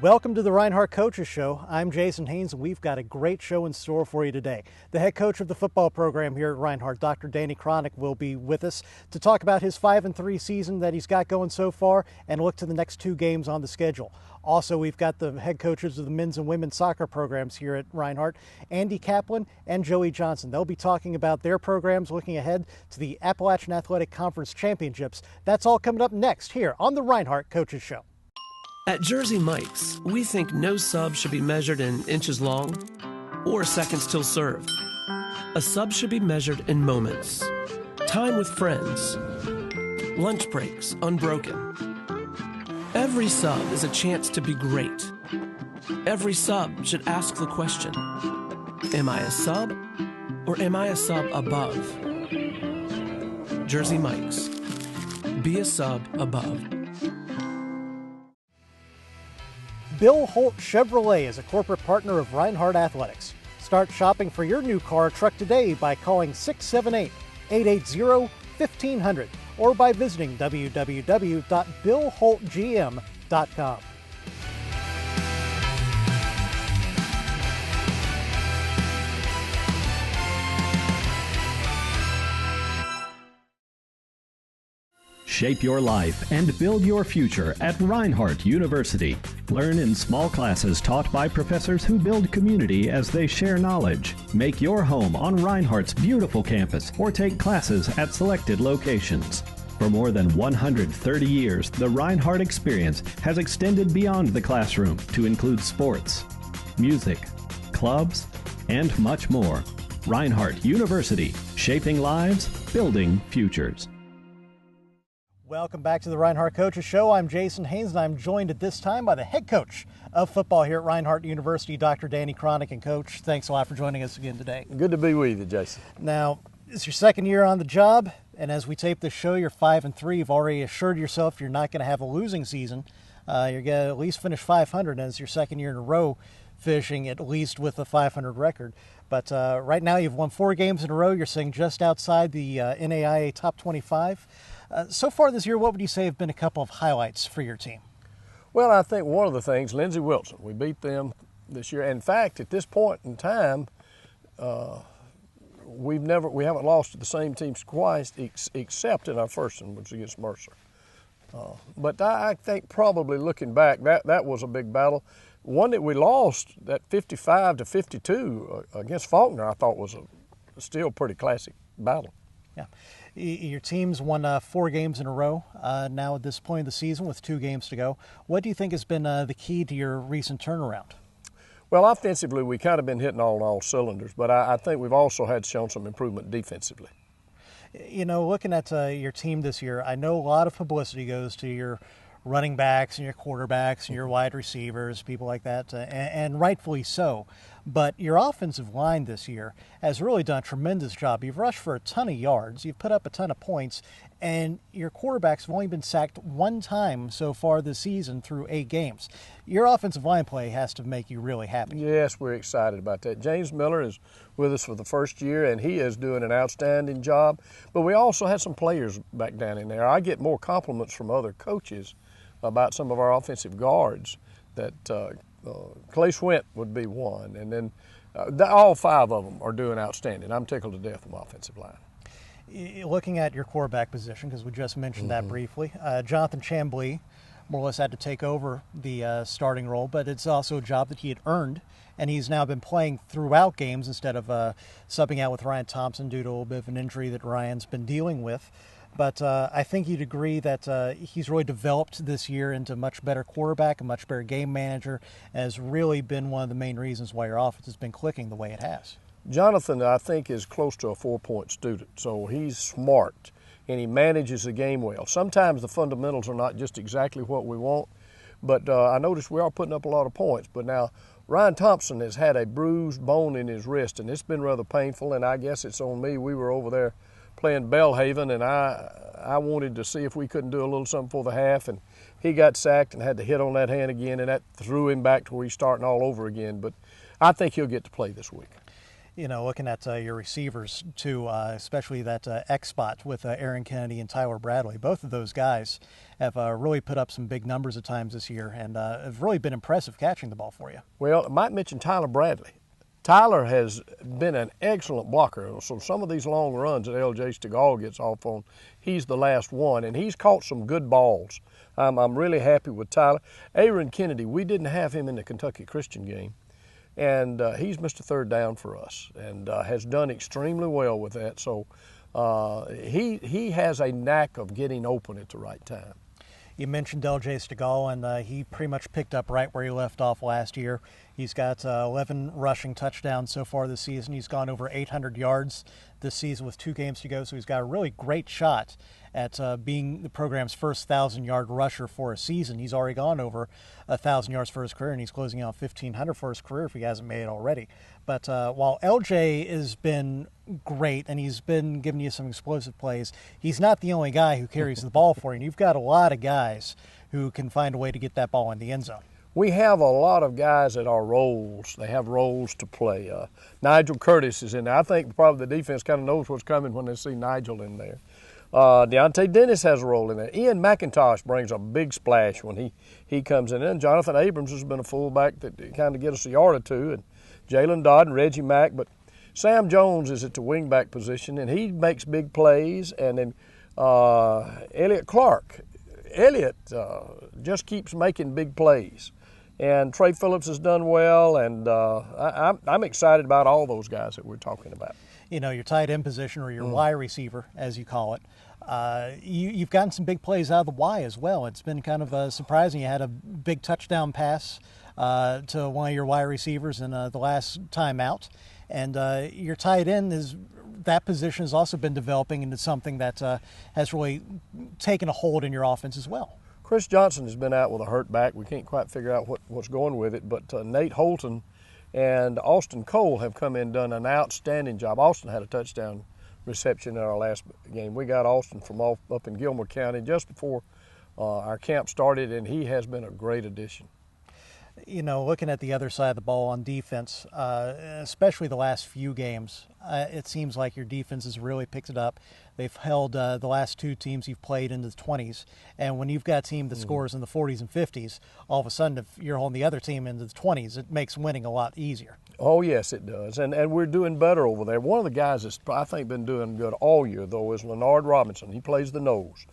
Welcome to the Reinhardt Coaches Show. I'm Jason Haynes, and we've got a great show in store for you today. The head coach of the football program here at Reinhardt, Dr. Danny Cronic, will be with us to talk about his 5-3 season that he's got going so far and look to the next two games on the schedule. Also, we've got the head coaches of the men's and women's soccer programs here at Reinhardt, Andy Kaplan and Joey Johnson. They'll be talking about their programs, looking ahead to the Appalachian Athletic Conference Championships. That's all coming up next here on the Reinhardt Coaches Show. At Jersey Mike's, we think no sub should be measured in inches long or seconds till served. A sub should be measured in moments, time with friends, lunch breaks unbroken. Every sub is a chance to be great. Every sub should ask the question, am I a sub or am I a sub above? Jersey Mike's, be a sub above. Bill Holt Chevrolet is a corporate partner of Reinhardt Athletics. Start shopping for your new car or truck today by calling 678-880-1500 or by visiting www.billholtgm.com. Shape your life and build your future at Reinhardt University. Learn in small classes taught by professors who build community as they share knowledge. Make your home on Reinhardt's beautiful campus or take classes at selected locations. For more than 130 years, the Reinhardt experience has extended beyond the classroom to include sports, music, clubs, and much more. Reinhardt University, shaping lives, building futures. Welcome back to the Reinhardt Coaches Show. I'm Jason Haynes, and I'm joined at this time by the head coach of football here at Reinhardt University, Dr. Danny Cronic. And Coach, thanks a lot for joining us again today. Good to be with you, Jason. Now, it's your second year on the job, and as we tape this show, you're 5-3. You've already assured yourself you're not going to have a losing season. You're going to at least finish 500, as your second year in a row finishing at least with a 500 record. But right now, you've won 4 games in a row. You're sitting just outside the NAIA top 25. So far this year, what would you say have been a couple of highlights for your team? Well, I think one of the things, Lindsey Wilson, we beat them this year. In fact, at this point in time, we haven't lost to the same team twice, except in our first one, which was against Mercer. But I think probably looking back, that was a big battle. One that we lost, that 55-52 against Faulkner, I thought was still a pretty classic battle. Yeah. Your team's won 4 games in a row now at this point of the season with 2 games to go. What do you think has been the key to your recent turnaround? Well, offensively, we kind of been hitting on all cylinders, but I think we've also shown some improvement defensively. You know, looking at your team this year, I know a lot of publicity goes to your running backs and your quarterbacks and your wide receivers, people like that, and rightfully so. But your offensive line this year has really done a tremendous job. You've rushed for a ton of yards, you've put up a ton of points, and your quarterbacks have only been sacked 1 time so far this season through 8 games. Your offensive line play has to make you really happy. Yes, we're excited about that. James Miller is with us for the first year, and he is doing an outstanding job. But we also had some players back down in there. I get more compliments from other coaches about some of our offensive guards that Clay Swint would be one, and then all 5 of them are doing outstanding. I'm tickled to death with my offensive line. Looking at your quarterback position, because we just mentioned that briefly, Jonathan Chamblee more or less had to take over the starting role, but it's also a job that he had earned, and he's now been playing throughout games instead of subbing out with Ryan Thompson due to a little bit of an injury that Ryan's been dealing with. But I think you'd agree that he's really developed this year into a much better quarterback, a much better game manager, and has really been one of the main reasons why your offense has been clicking the way it has. Jonathan, I think, is close to a 4-point student, so he's smart, and he manages the game well. Sometimes the fundamentals are not just exactly what we want, but I noticed we are putting up a lot of points. But now Ryan Thompson has had a bruised bone in his wrist, and it's been rather painful, and I guess it's on me. We were over there playing Bellhaven, and I wanted to see if we couldn't do a little something for the half, and he got sacked and had to hit on that hand again, and that threw him back to where he's starting all over again. But I think he'll get to play this week. You know, looking at your receivers too, especially that X spot with Aaron Kennedy and Tyler Bradley. Both of those guys have really put up some big numbers at times this year, and have really been impressive catching the ball for you. Well, I might mention Tyler Bradley. Tyler has been an excellent blocker. So some of these long runs that L.J. Stegall gets off on, he's the last one, and he's caught some good balls. I'm really happy with Tyler. Aaron Kennedy, we didn't have him in the Kentucky Christian game, and he's Mr. Third Down for us, and has done extremely well with that. So he has a knack of getting open at the right time. You mentioned L.J. Stegall, and he pretty much picked up right where he left off last year. He's got 11 rushing touchdowns so far this season. He's gone over 800 yards this season with 2 games to go, so he's got a really great shot at being the program's first 1,000-yard rusher for a season. He's already gone over 1,000 yards for his career, and he's closing out 1,500 for his career if he hasn't made it already. But while LJ has been great and he's been giving you some explosive plays, he's not the only guy who carries the ball for you. And you've got a lot of guys who can find a way to get that ball in the end zone. We have a lot of guys that are roles. They have roles to play. Nigel Curtis is in there. I think probably the defense kind of knows what's coming when they see Nigel in there. Deontay Dennis has a role in there. Ian McIntosh brings a big splash when he comes in. And Jonathan Abrams has been a fullback that kind of gets us a yard or two. And Jalen Dodd and Reggie Mack. But Sam Jones is at the wingback position, and he makes big plays. And then Elliott Clark. Elliott just keeps making big plays. And Trey Phillips has done well, and I'm excited about all those guys that we're talking about. You know, your tight end position, or your Y receiver, as you call it, you've gotten some big plays out of the Y as well. It's been kind of surprising. You had a big touchdown pass to one of your Y receivers in the last time out. And your tight end that position has also been developing into something that has really taken a hold in your offense as well. Chris Johnson has been out with a hurt back. We can't quite figure out what's going with it, but Nate Holton and Austin Cole have come in and done an outstanding job. Austin had a touchdown reception in our last game. We got Austin from up in Gilmore County just before our camp started, and he has been a great addition. You know, looking at the other side of the ball on defense, especially the last few games, it seems like your defense has really picked it up. They've held the last 2 teams you've played into the 20s. And when you've got a team that scores in the 40s and 50s, all of a sudden, if you're holding the other team into the 20s, it makes winning a lot easier. Oh, yes, it does. And we're doing better over there. One of the guys that's, I think, been doing good all year, though, is Leonard Robinson. He plays the nose.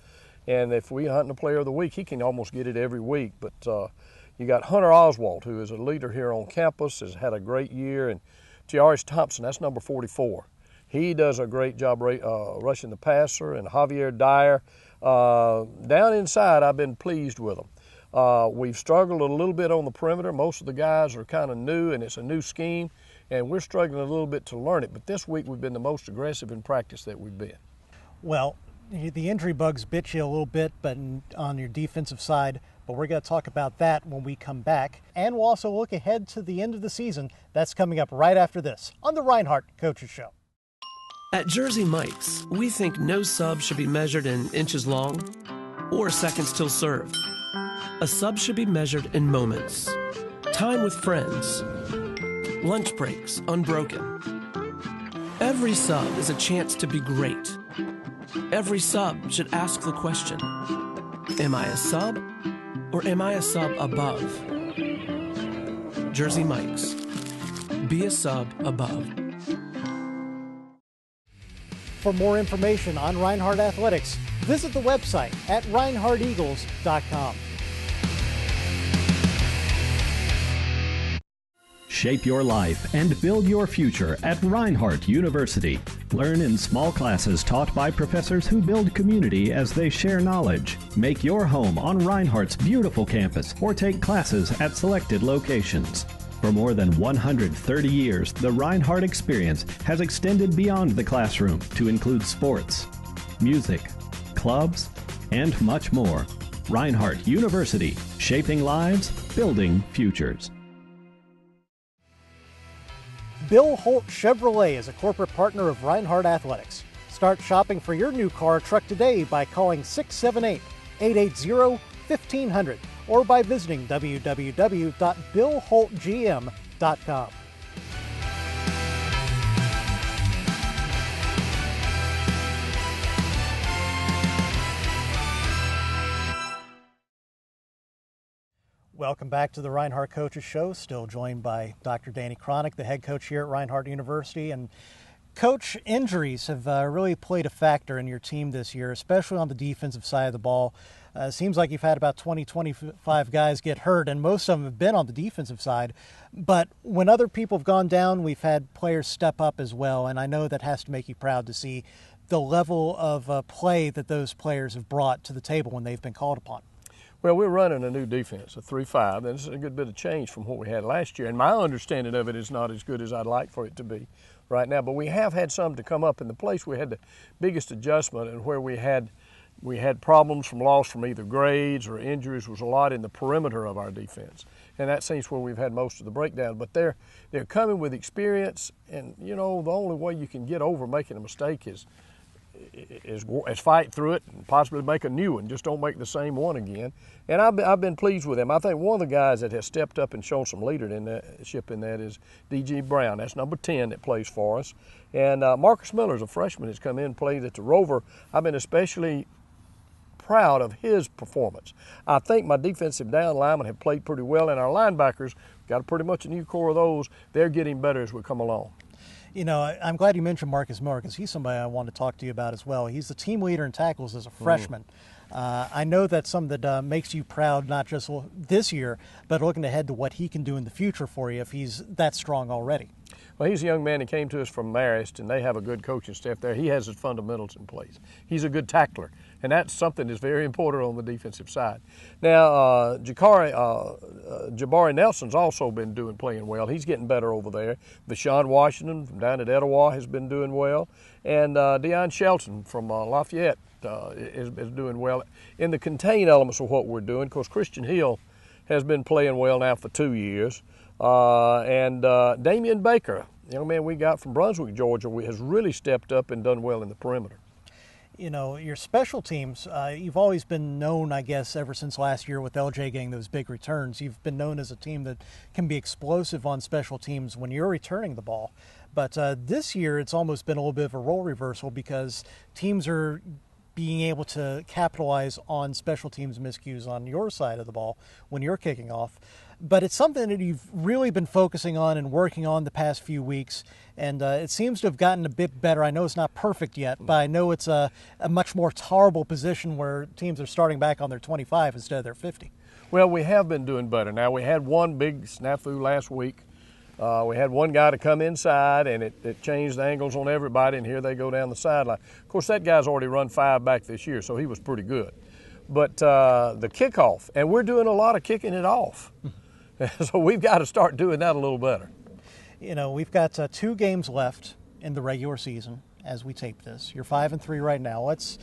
And if we hunt the player of the week, he can almost get it every week. But you got Hunter Oswald, who is a leader here on campus, has had a great year. And Tiaris Thompson, that's number 44. He does a great job rushing the passer. And Javier Dyer, down inside, I've been pleased with them. We've struggled a little bit on the perimeter. Most of the guys are kind of new, and it's a new scheme, and we're struggling a little bit to learn it. But this week we've been the most aggressive in practice that we've been. Well, the injury bugs bit you a little bit, but on your defensive side. But we're going to talk about that when we come back. And we'll also look ahead to the end of the season. That's coming up right after this on the Reinhardt Coaches Show. At Jersey Mike's, we think no sub should be measured in inches long or seconds till served. A sub should be measured in moments. Time with friends. Lunch breaks unbroken. Every sub is a chance to be great. Every sub should ask the question, am I a sub or am I a sub above? Jersey Mike's. Be a sub above. For more information on Reinhardt Athletics, visit the website at reinhardteagles.com. Shape your life and build your future at Reinhardt University. Learn in small classes taught by professors who build community as they share knowledge. Make your home on Reinhardt's beautiful campus or take classes at selected locations. For more than 130 years, the Reinhardt experience has extended beyond the classroom to include sports, music, clubs, and much more. Reinhardt University, shaping lives, building futures. Bill Holt Chevrolet is a corporate partner of Reinhardt Athletics. Start shopping for your new car or truck today by calling 678-880-1500 or by visiting www.billholtgm.com. Welcome back to the Reinhardt Coaches Show. Still joined by Dr. Danny Cronic, the head coach here at Reinhardt University. And Coach, injuries have really played a factor in your team this year, especially on the defensive side of the ball. Seems like you've had about 25 guys get hurt, and most of them have been on the defensive side. But when other people have gone down, we've had players step up as well, and I know that has to make you proud to see the level of play that those players have brought to the table when they've been called upon. Well, we're running a new defense, a 3-5, and it's a good bit of change from what we had last year. And my understanding of it is not as good as I'd like for it to be right now. But we have had some to come up in the place. We had the biggest adjustment, and where we had problems from loss from either grades or injuries was a lot in the perimeter of our defense. And that seems where we've had most of the breakdown. But they're coming with experience, and, you know, the only way you can get over making a mistake is fight through it and possibly make a new one. Just don't make the same one again. And I've been pleased with them. I think one of the guys that has stepped up and shown some leadership in that is D.G. Brown. That's number 10 that plays for us. And Marcus Miller's a freshman has come in and played at the Rover. I've been especially proud of his performance. I think my defensive down linemen have played pretty well, and our linebackers, got pretty much a new core of those. They're getting better as we come along. You know, I'm glad you mentioned Marcus Miller because he's somebody I want to talk to you about as well. He's the team leader in tackles as a freshman. I know that's something that makes you proud, not just this year, but looking ahead to what he can do in the future for you if he's that strong already. Well, he's a young man that came to us from Marist, and they have a good coaching staff there. He has his fundamentals in place. He's a good tackler, and that's something that's very important on the defensive side. Now, Jabari Nelson's also been playing well. He's getting better over there. Vashawn Washington from down at Etowah has been doing well, and Deion Shelton from Lafayette is doing well in the contain elements of what we're doing. Of course, Christian Hill has been playing well now for 2 years. And Damian Baker, the young man we got from Brunswick, Georgia, has really stepped up and done well in the perimeter. You know, your special teams, you've always been known, I guess, ever since last year with LJ getting those big returns. You've been known as a team that can be explosive on special teams when you're returning the ball. But this year, it's almost been a little bit of a role reversal because teams are being able to capitalize on special teams miscues on your side of the ball when you're kicking off. But it's something that you've really been focusing on and working on the past few weeks, and it seems to have gotten a bit better. I know it's not perfect yet, but I know it's a much more tolerable position where teams are starting back on their 25 instead of their 50. Well, we have been doing better. Now, we had one big snafu last week. We had one guy to come inside, and it changed the angles on everybody, and here they go down the sideline. Of course, that guy's already run 5 back this year, so he was pretty good. But the kickoff, and we're doing a lot of kicking it off. So we've got to start doing that a little better. You know, we've got 2 games left in the regular season as we tape this. You're 5-3 right now. Let's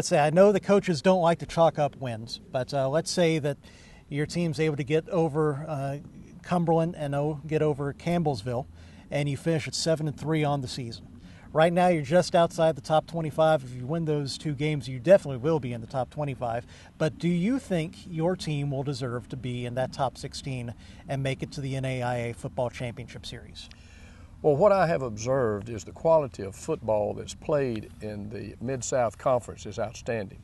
say, I know the coaches don't like to chalk up wins, but let's say that your team's able to get over Cumberland and get over Campbellsville, and you finish at 7-3 on the season. Right now, you're just outside the top 25. If you win those 2 games, you definitely will be in the top 25. But do you think your team will deserve to be in that top 16 and make it to the NAIA Football Championship Series? Well, what I have observed is the quality of football that's played in the Mid-South Conference is outstanding.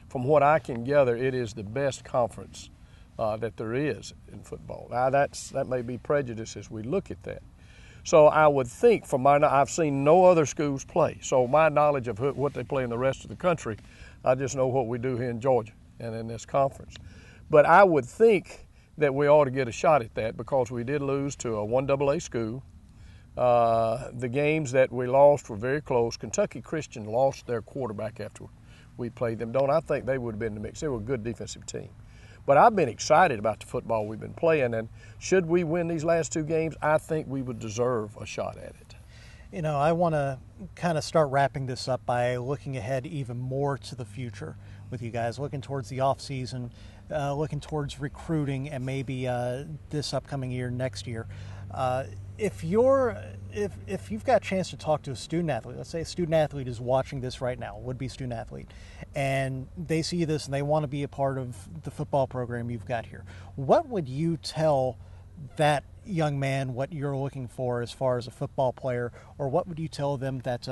From what I can gather, it is the best conference that there is in football. Now, that may be prejudice as we look at that. So I would think, I've seen no other schools play. So my knowledge of what they play in the rest of the country, I just know what we do here in Georgia and in this conference. But I would think that we ought to get a shot at that because we did lose to a 1AA school. The games that we lost were very close. Kentucky Christian lost their quarterback after we played them. I think they would have been in the mix. They were a good defensive team. But I've been excited about the football we've been playing, and should we win these last 2 games, I think we would deserve a shot at it. You know, I want to kind of start wrapping this up by looking ahead even more to the future with you guys, looking towards the off season, looking towards recruiting, and maybe this upcoming year, next year. If you've got a chance to talk to a student athlete, let's say a student athlete is watching this right now, would-be student athlete, and they see this and they want to be a part of the football program you've got here, what would you tell that young man what you're looking for as far as a football player, or what would you tell them that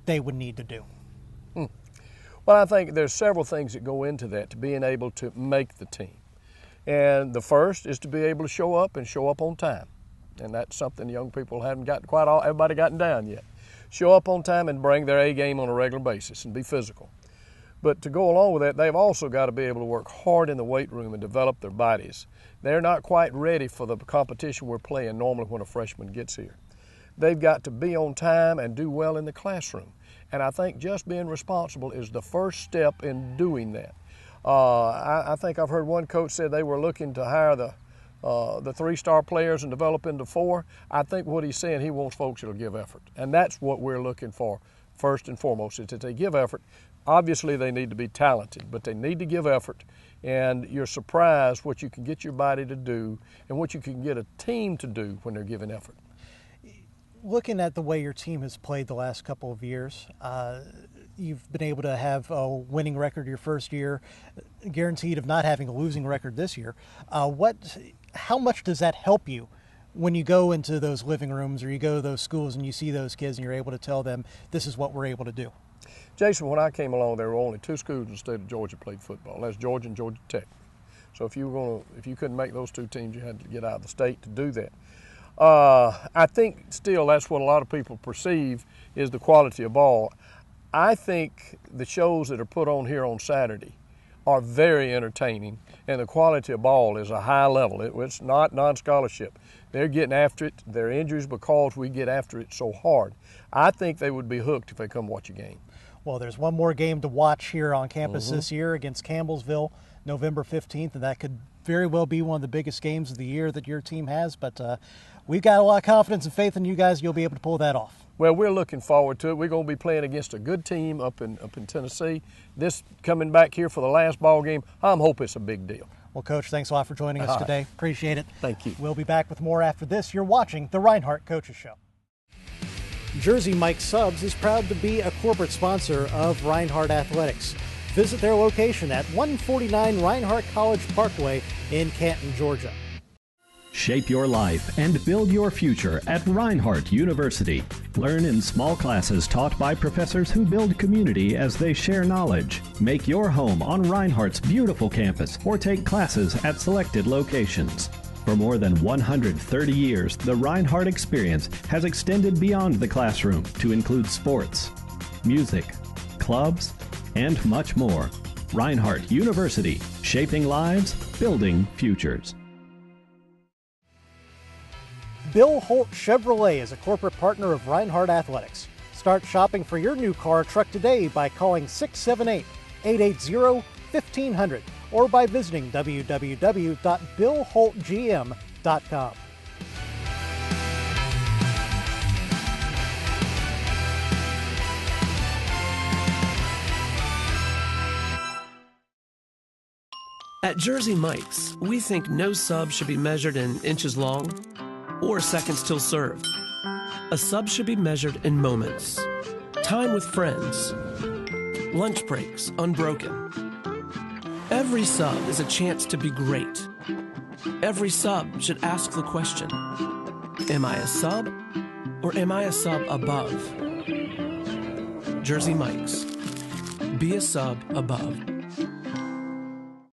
they would need to do? Well, I think there's several things that go into that to being able to make the team. And the first is to be able to show up and show up on time. And that's something young people haven't gotten everybody gotten down yet. Show up on time and bring their A game on a regular basis and be physical. But to go along with that, they've also got to be able to work hard in the weight room and develop their bodies. They're not quite ready for the competition we're playing normally when a freshman gets here. They've got to be on time and do well in the classroom. And I think just being responsible is the first step in doing that. I think I've heard one coach say they were looking to hire the three-star players and develop into four. I think what he's saying, he wants folks that'll give effort. And that's what we're looking for first and foremost, is that they give effort. Obviously, they need to be talented, but they need to give effort. And you're surprised what you can get your body to do and what you can get a team to do when they're giving effort. Looking at the way your team has played the last couple of years, you've been able to have a winning record your first year, guaranteed of not having a losing record this year. How much does that help you when you go into those living rooms or you go to those schools and you see those kids and you're able to tell them this is what we're able to do? Jason, when I came along, there were only two schools in the state of Georgia played football. That's Georgia and Georgia Tech. So if you couldn't make those two teams, you had to get out of the state to do that. I think still that's what a lot of people perceive is the quality of ball. I think the shows that are put on here on Saturday are very entertaining, and the quality of ball is a high level. It's not non-scholarship. They're getting after it. Their injuries because we get after it so hard. I think they would be hooked if they come watch a game. Well, there's one more game to watch here on campus this year against Campbellsville, November 15th, and that could very well be one of the biggest games of the year that your team has, but we've got a lot of confidence and faith in you guys. You'll be able to pull that off. Well, we're looking forward to it. We're going to be playing against a good team up in Tennessee. This coming back here for the last ball game, I'm hoping it's a big deal. Well, Coach, thanks a lot for joining us today. Appreciate it. Thank you. We'll be back with more after this. You're watching the Reinhardt Coaches Show. Jersey Mike Subs is proud to be a corporate sponsor of Reinhardt Athletics. Visit their location at 149 Reinhardt College Parkway in Canton, Georgia. Shape your life and build your future at Reinhardt University. Learn in small classes taught by professors who build community as they share knowledge. Make your home on Reinhardt's beautiful campus or take classes at selected locations. For more than 130 years, the Reinhardt experience has extended beyond the classroom to include sports, music, clubs, and much more. Reinhardt University, shaping lives, building futures. Bill Holt Chevrolet is a corporate partner of Reinhardt Athletics. Start shopping for your new car or truck today by calling 678-880-1500 or by visiting www.billholtgm.com. At Jersey Mike's, we think no sub should be measured in inches long or seconds till served. A sub should be measured in moments. Time with friends. Lunch breaks unbroken. Every sub is a chance to be great. Every sub should ask the question, am I a sub or am I a sub above? Jersey Mike's. Be a sub above.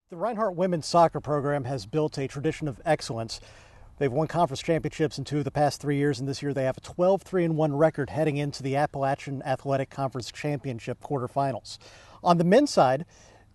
The Reinhardt women's soccer program has built a tradition of excellence. They've won conference championships in 2 of the past 3 years, and this year they have a 12-3-1 record heading into the Appalachian Athletic Conference Championship quarterfinals. On the men's side,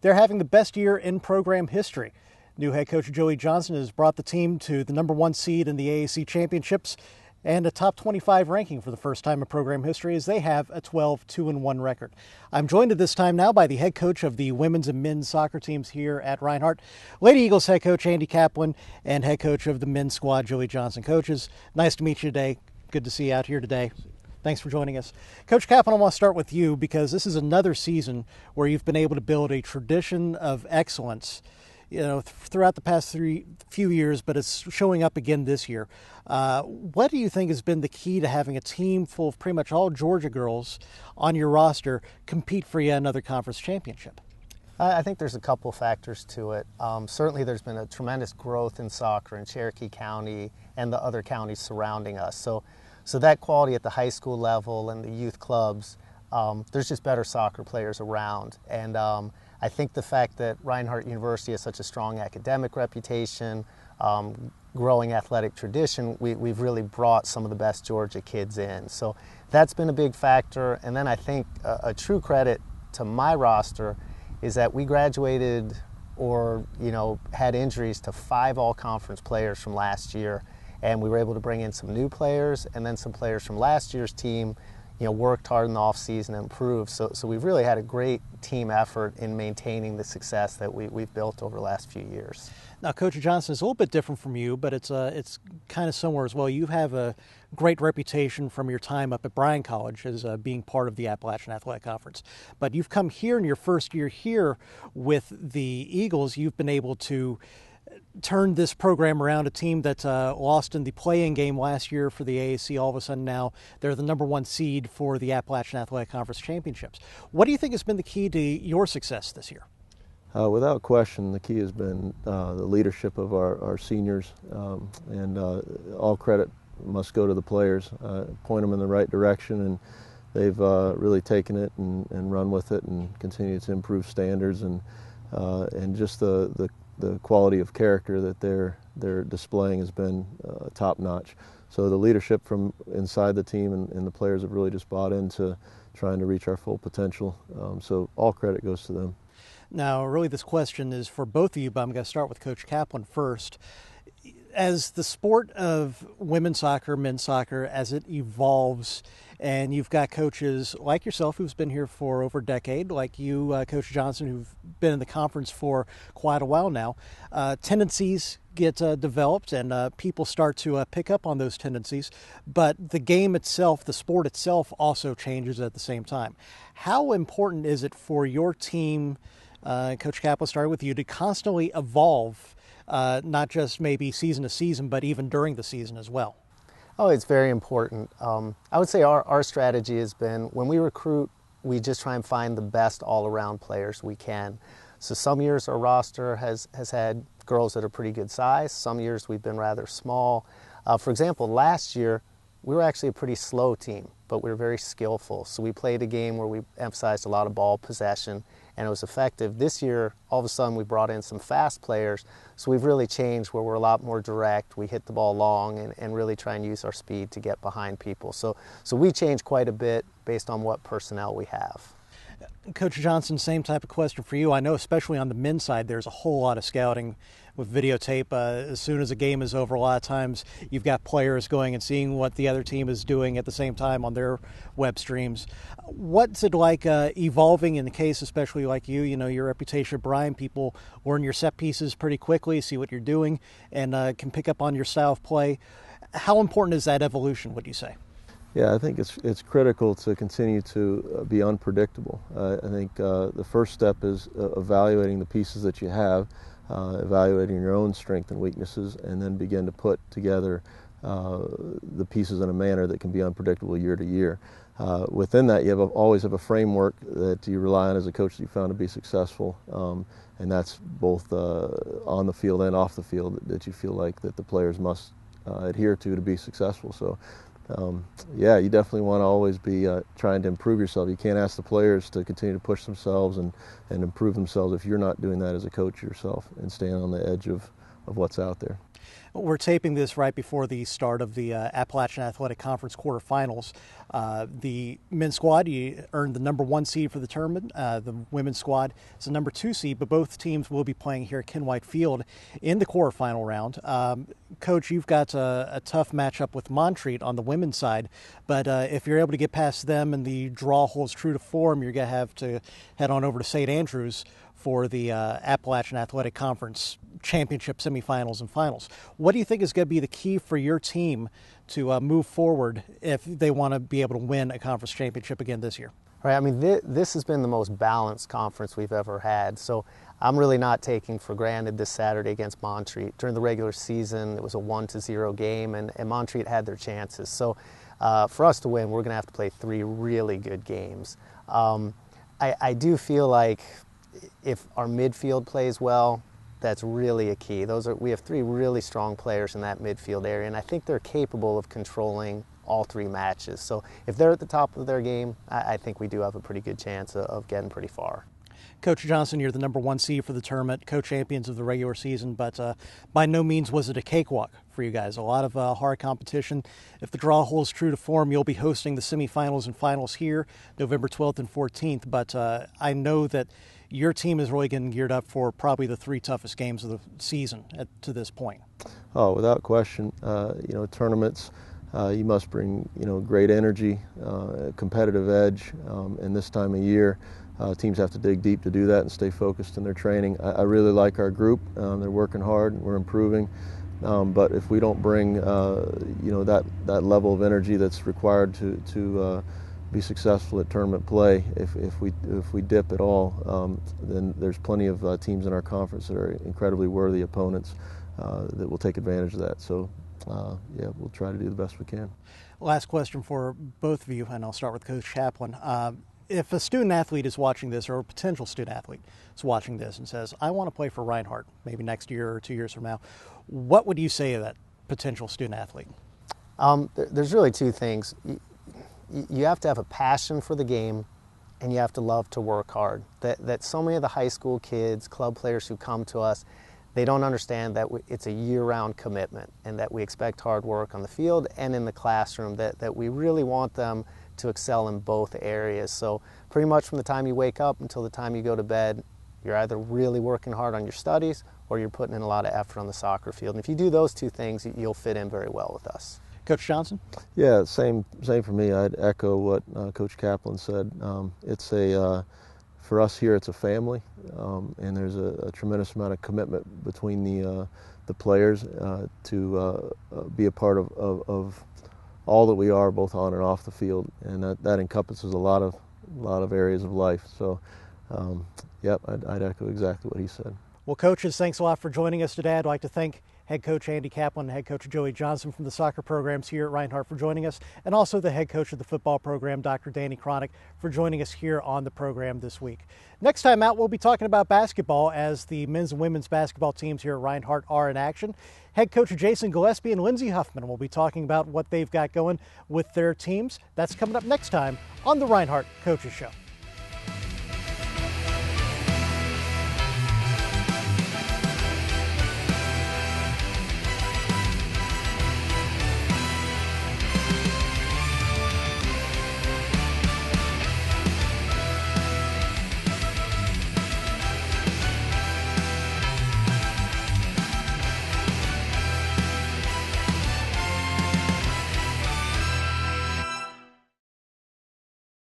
they're having the best year in program history. New head coach Joey Johnson has brought the team to the #1 seed in the AAC championships and a top 25 ranking for the first time in program history as they have a 12-2-1 record. I'm joined at this time now by the head coach of the women's and men's soccer teams here at Reinhardt, Lady Eagles head coach Andy Kaplan and head coach of the men's squad Joey Johnson. Coaches, nice to meet you today. Good to see you out here today. Thanks for joining us. Coach Kaplan, I want to start with you because this is another season where you've been able to build a tradition of excellence, throughout the past few years, but it's showing up again this year. What do you think has been the key to having a team full of pretty much all Georgia girls on your roster compete for yet another conference championship? I think there's a couple factors to it. Certainly there's been a tremendous growth in soccer in Cherokee County and the other counties surrounding us. So that quality at the high school level and the youth clubs, there's just better soccer players around. And I think the fact that Reinhardt University has such a strong academic reputation, growing athletic tradition, we've really brought some of the best Georgia kids in. So that's been a big factor. And then I think a true credit to my roster is that we graduated or had injuries to 5 all-conference players from last year, and we were able to bring in some new players, and then some players from last year's team worked hard in the off season and improved. So we've really had a great team effort in maintaining the success that we've built over the last few years. Now, Coach Johnson is a little bit different from you, but it's kind of similar as well. You have a great reputation from your time up at Bryan College as being part of the Appalachian Athletic Conference. But you've come here in your first year here with the Eagles. You've been able to turn this program around, a team that lost in the play-in game last year for the AAC. All of a sudden now they're the #1 seed for the Appalachian Athletic Conference Championships. What do you think has been the key to your success this year? Without question, the key has been the leadership of our seniors, and all credit must go to the players. Point them in the right direction, and they've really taken it and run with it and continue to improve standards and just the quality of character that they're displaying has been top notch. So the leadership from inside the team and the players have really just bought into trying to reach our full potential. So all credit goes to them. Now, really, this question is for both of you, but I'm going to start with Coach Kaplan first. As the sport of women's soccer, men's soccer, as it evolves, and you've got coaches like yourself who's been here for over a decade, like you, Coach Johnson, who've been in the conference for quite a while now, tendencies get developed and people start to pick up on those tendencies, but the game itself, the sport itself also changes at the same time. How important is it for your team, Coach Kaplan, started with you, to constantly evolve, not just maybe season to season, but even during the season as well? Oh, it's very important. I would say our strategy has been, when we recruit, we just try and find the best all-around players we can. So some years our roster has had girls that are pretty good size. Some years we've been rather small. For example, last year we were actually a pretty slow team, but we were very skillful. So we played a game where we emphasized a lot of ball possession, and it was effective. This year, all of a sudden, we brought in some fast players, so we've really changed where we're a lot more direct. We hit the ball long and really try and use our speed to get behind people. So we change quite a bit based on what personnel we have. Coach Johnson, same type of question for you. I know especially on the men's side, there's a whole lot of scouting with videotape. As soon as a game is over, a lot of times you've got players going and seeing what the other team is doing at the same time on their web streams. What's it like evolving in the case, especially like you, your reputation at Bryan, people learn your set pieces pretty quickly, see what you're doing, and can pick up on your style of play. How important is that evolution, would you say? Yeah, I think it's critical to continue to be unpredictable. I think the first step is evaluating the pieces that you have, evaluating your own strengths and weaknesses, and then begin to put together the pieces in a manner that can be unpredictable year to year. Within that, you always have a framework that you rely on as a coach that you found to be successful, and that's both on the field and off the field that you feel like that the players must adhere to be successful. So. Yeah, you definitely want to always be trying to improve yourself. You can't ask the players to continue to push themselves and improve themselves if you're not doing that as a coach yourself and staying on the edge of what's out there. We're taping this right before the start of the Appalachian Athletic Conference quarterfinals. The men's squad, you earned the #1 seed for the tournament. The women's squad is the #2 seed, but both teams will be playing here at Ken White Field in the quarterfinal round. Coach, you've got a tough matchup with Montreat on the women's side, but if you're able to get past them and the draw holds true to form, you're going to have to head on over to St. Andrews for the Appalachian Athletic Conference Championship semifinals and finals. What do you think is going to be the key for your team to move forward if they want to be able to win a conference championship again this year? Right. I mean, this has been the most balanced conference we've ever had. So I'm really not taking for granted this Saturday against Montreat. During the regular season, it was a 1-0 game, and Montreat had their chances. So for us to win, we're going to have to play 3 really good games. I do feel like if our midfield plays well, that's really a key. We have 3 really strong players in that midfield area, and I think they're capable of controlling all 3 matches. So if they're at the top of their game, I think we do have a pretty good chance of getting pretty far. Coach Johnson, you're the #1 seed for the tournament, co-champions of the regular season, but by no means was it a cakewalk for you guys. A lot of hard competition. If the draw holds true to form, you'll be hosting the semifinals and finals here November 12th and 14th, but I know that your team is really getting geared up for probably the 3 toughest games of the season to this point. Oh, without question. Tournaments, you must bring, great energy, competitive edge, and this time of year, teams have to dig deep to do that and stay focused in their training. I really like our group. They're working hard, we're improving, but if we don't bring, that level of energy that's required to be successful at tournament play, if we dip at all, then there's plenty of teams in our conference that are incredibly worthy opponents that will take advantage of that. So, we'll try to do the best we can. Last question for both of you, and I'll start with Coach Kaplan. If a student athlete is watching this, or a potential student athlete is watching this and says, I want to play for Reinhardt, maybe next year or 2 years from now, what would you say to that potential student athlete? There's really 2 things. You have to have a passion for the game, and you have to love to work hard. That so many of the high school kids, club players who come to us, they don't understand that it's a year-round commitment and that we expect hard work on the field and in the classroom, that we really want them to excel in both areas. So pretty much from the time you wake up until the time you go to bed, you're either really working hard on your studies or you're putting in a lot of effort on the soccer field. And if you do those 2 things, you'll fit in very well with us. Coach Johnson? Yeah, same for me. I'd echo what Coach Kaplan said. For us here, it's a family, and there's a tremendous amount of commitment between the players to be a part of all that we are, both on and off the field, and that encompasses a lot of areas of life. So, I'd echo exactly what he said. Well, coaches, thanks a lot for joining us today. I'd like to thank Head Coach Andy Kaplan and Head Coach Joey Johnson from the soccer programs here at Reinhardt for joining us, and also the Head Coach of the football program, Dr. Danny Cronic, for joining us here on the program this week. Next time out, we'll be talking about basketball as the men's and women's basketball teams here at Reinhardt are in action. Head Coach Jason Gillespie and Lindsey Huffman will be talking about what they've got going with their teams. That's coming up next time on the Reinhardt Coaches Show.